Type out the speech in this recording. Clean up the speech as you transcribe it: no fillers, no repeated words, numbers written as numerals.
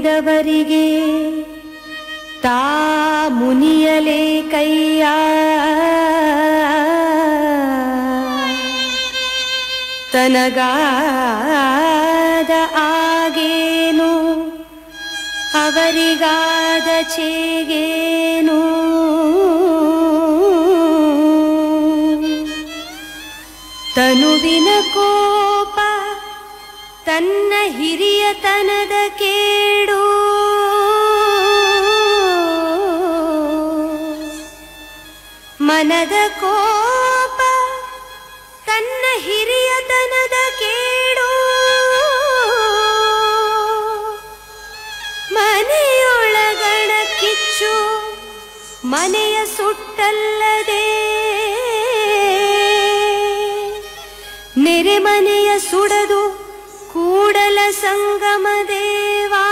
ಮುನಿದವರಿಗೆ ತಾ ಮುನಿಯಲೇ ಕೈಯ ತನಗಾದ ಆಗೇನು ಅವರಿಗಾದ ಚೇಗೇನು ತನುವಿನ ಕೋಪ ತನ್ನ ಹಿರಿಯತನದ ಕೇಡು ಮನದ ಕೋಪ ತನ್ನ ಹಿರಿಯತನದ ಕೇಡು ಮನೆಯೊಳಗಣ ಕಿಚ್ಚು ಮನೆಯ ಸುಟ್ಟಲ್ಲದೆ ನೆರೆಮನೆಯ ಸುಡದು ಕೂಡಲ ಸಂಗಮ ದೇವಾ